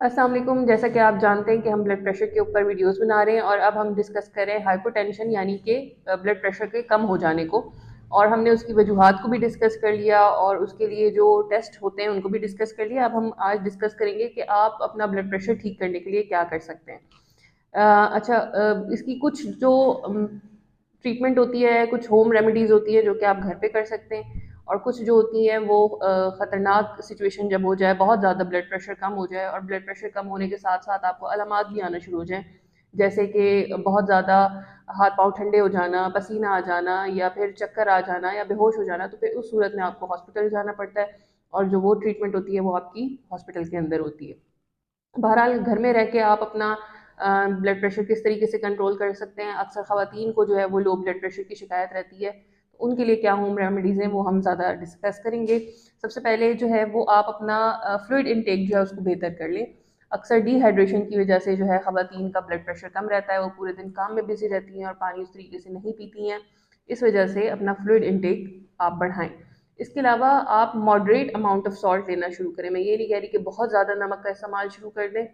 अस्सलाम वालेकुम। जैसा कि आप जानते हैं कि हम ब्लड प्रेशर के ऊपर वीडियोस बना रहे हैं और अब हम डिस्कस कर रहे हैं हाइपोटेंशन यानी कि ब्लड प्रेशर के कम हो जाने को। और हमने उसकी वजूहात को भी डिस्कस कर लिया और उसके लिए जो टेस्ट होते हैं उनको भी डिस्कस कर लिया। अब हम आज डिस्कस करेंगे कि आप अपना ब्लड प्रेशर ठीक करने के लिए क्या कर सकते हैं। इसकी कुछ जो ट्रीटमेंट होती है, कुछ होम रेमेडीज़ होती है जो कि आप घर पे कर सकते हैं, और कुछ जो होती हैं वो ख़तरनाक सिचुएशन जब हो जाए, बहुत ज़्यादा ब्लड प्रेशर कम हो जाए और ब्लड प्रेशर कम होने के साथ साथ आपको अलामात भी आना शुरू हो जाएँ, जैसे कि बहुत ज़्यादा हाथ पाँव ठंडे हो जाना, पसीना आ जाना या फिर चक्कर आ जाना या बेहोश हो जाना, तो फिर उस सूरत में आपको हॉस्पिटल जाना पड़ता है और जो वो ट्रीटमेंट होती है वो आपकी हॉस्पिटल के अंदर होती है। बहरहाल घर में रह के आप अपना ब्लड प्रेशर किस तरीके से कंट्रोल कर सकते हैं। अक्सर ख़वातीन को जो है वो लो ब्लड प्रेशर की शिकायत रहती है, तो उनके लिए क्या होम रेमेडीज़ हैं वो हम ज़्यादा डिस्कस करेंगे। सबसे पहले जो है वो आप अपना फ्लूइड इनटेक जो है उसको बेहतर कर लें। अक्सर डिहाइड्रेशन की वजह से जो है ख़वातीन का ब्लड प्रेशर कम रहता है, वो पूरे दिन काम में बिजी रहती हैं और पानी उस तरीके से नहीं पीती हैं। इस वजह से अपना फ्लूइड इनटेक आप बढ़ाएँ। इसके अलावा आप मॉडरेट अमाउंट ऑफ सॉल्ट लेना शुरू करें। मैं ये नहीं कह रही कि बहुत ज़्यादा नमक का इस्तेमाल शुरू कर दें।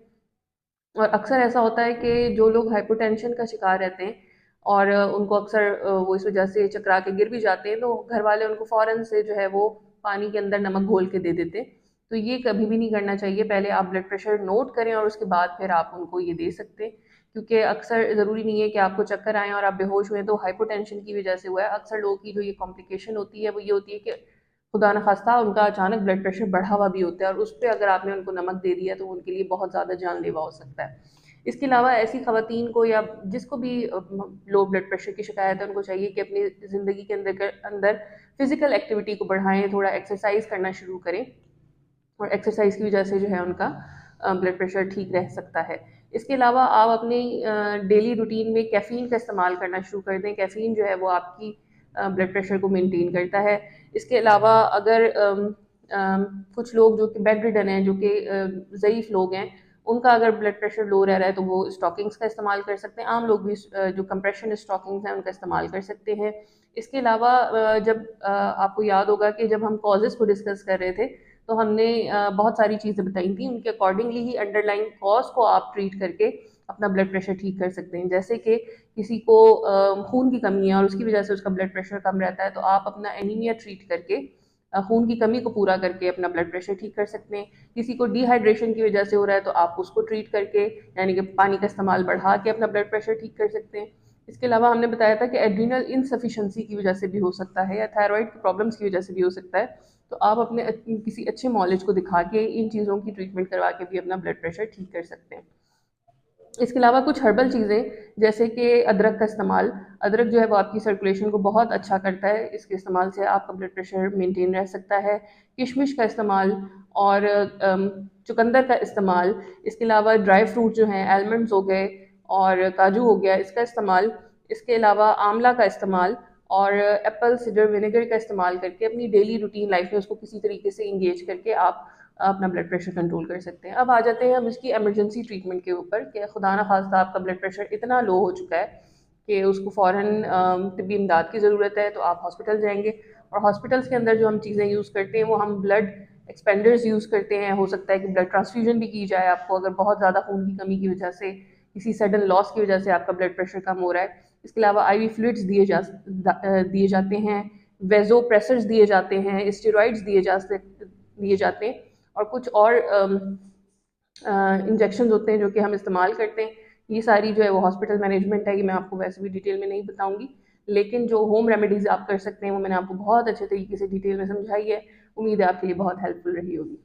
और अक्सर ऐसा होता है कि जो लोग हाइपोटेंशन का शिकार रहते हैं और उनको अक्सर वो इस वजह से चकरा के गिर भी जाते हैं, तो घर वाले उनको फ़ौरन से जो है वो पानी के अंदर नमक घोल के दे देते हैं। तो ये कभी भी नहीं करना चाहिए। पहले आप ब्लड प्रेशर नोट करें और उसके बाद फिर आप उनको ये दे सकते हैं, क्योंकि अक्सर ज़रूरी नहीं है कि आपको चक्कर आएँ और आप बेहोश हुए तो हाइपोटेंशन की वजह से हुआ है। अक्सर लोगों की जो ये कॉम्प्लिकेशन होती है वो ये होती है कि खुदा न खास्ता उनका अचानक ब्लड प्रेशर बढ़ा हुआ भी होता है और उस पे अगर आपने उनको नमक दे दिया तो उनके लिए बहुत ज़्यादा जानलेवा हो सकता है। इसके अलावा ऐसी ख़वातीन को या जिसको भी लो ब्लड प्रेशर की शिकायत है, उनको चाहिए कि अपनी ज़िंदगी के अंदर फ़िज़िकल एक्टिविटी को बढ़ाएँ, थोड़ा एक्सरसाइज़ करना शुरू करें और एक्सरसाइज़ की वजह से जो है उनका ब्लड प्रेशर ठीक रह सकता है। इसके अलावा आप अपनी डेली रूटीन में कैफ़ीन का इस्तेमाल करना शुरू कर दें। कैफ़ीन जो है वो आपकी ब्लड प्रेशर को मेंटेन करता है। इसके अलावा अगर कुछ लोग जो कि बेड रिडन हैं, जो कि ज़ईफ़ लोग हैं, उनका अगर ब्लड प्रेशर लो रह रहा है तो वो स्टॉकिंग्स का इस्तेमाल कर सकते हैं। आम लोग भी जो कंप्रेशन स्टॉकिंग्स हैं उनका इस्तेमाल कर सकते हैं। इसके अलावा जब आपको याद होगा कि जब हम कॉजेज़ को डिस्कस कर रहे थे, तो हमने बहुत सारी चीज़ें बताई थी, उनके अकॉर्डिंगली ही अंडरलाइन कॉज को आप ट्रीट करके अपना ब्लड प्रेशर ठीक कर सकते हैं। जैसे कि किसी को खून की कमी है और उसकी वजह से उसका ब्लड प्रेशर कम रहता है, तो आप अपना एनीमिया ट्रीट करके खून की कमी को पूरा करके अपना ब्लड प्रेशर ठीक कर सकते हैं। किसी को डिहाइड्रेशन की वजह से हो रहा है तो आप उसको ट्रीट करके यानी कि पानी का इस्तेमाल बढ़ा के अपना ब्लड प्रेशर ठीक कर सकते हैं। इसके अलावा हमने बताया था कि एड्रीनल इनसफिशिएंसी की वजह से भी हो सकता है या थायराइड की प्रॉब्लम्स की वजह से भी हो सकता है। तो आप अपने किसी अच्छे मॉलेज को दिखा के इन चीज़ों की ट्रीटमेंट करवा के भी अपना ब्लड प्रेशर ठीक कर सकते हैं। इसके अलावा कुछ हर्बल चीज़ें जैसे कि अदरक का इस्तेमाल। अदरक जो है वो आपकी सर्कुलेशन को बहुत अच्छा करता है, इसके इस्तेमाल से आपका ब्लड प्रेशर मेंटेन रह सकता है। किशमिश का इस्तेमाल और चुकंदर का इस्तेमाल। इसके अलावा ड्राई फ्रूट जो हैं, आलमंड्स हो गए और काजू हो गया, इसका इस्तेमाल। इसके अलावा आंवला का इस्तेमाल और एप्पल सिडर विनेगर का इस्तेमाल करके अपनी डेली रूटीन लाइफ में उसको किसी तरीके से इंगेज करके आप अपना ब्लड प्रेशर कंट्रोल कर सकते हैं। अब आ जाते हैं हम इसकी इमरजेंसी ट्रीटमेंट के ऊपर कि खुदा ना खास्ता आपका ब्लड प्रेशर इतना लो हो चुका है कि उसको फ़ौरन तिब्बी इमदाद की ज़रूरत है, तो आप हॉस्पिटल जाएंगे। और हॉस्पिटल्स के अंदर जो हम चीज़ें यूज़ करते हैं वो हम ब्लड एक्सपेंडर्स यूज़ करते हैं। हो सकता है कि ब्लड ट्रांसफ्यूजन भी की जाए आपको, अगर बहुत ज़्यादा खून की कमी की वजह से, किसी सडन लॉस की वजह से आपका ब्लड प्रेशर कम हो रहा है। इसके अलावा आईवी फ्लूइड्स दिए जाते हैं, वेजोप्रेसर्स दिए जाते हैं, स्टेरॉइड्स दिए जाते हैं और कुछ और इंजेक्शन होते हैं जो कि हम इस्तेमाल करते हैं। ये सारी जो है वो हॉस्पिटल मैनेजमेंट है, ये मैं आपको वैसे भी डिटेल में नहीं बताऊंगी, लेकिन जो होम रेमेडीज़ आप कर सकते हैं वो मैंने आपको बहुत अच्छे तरीके से डिटेल में समझाई है। उम्मीद है आपके लिए बहुत हेल्पफुल रही होगी।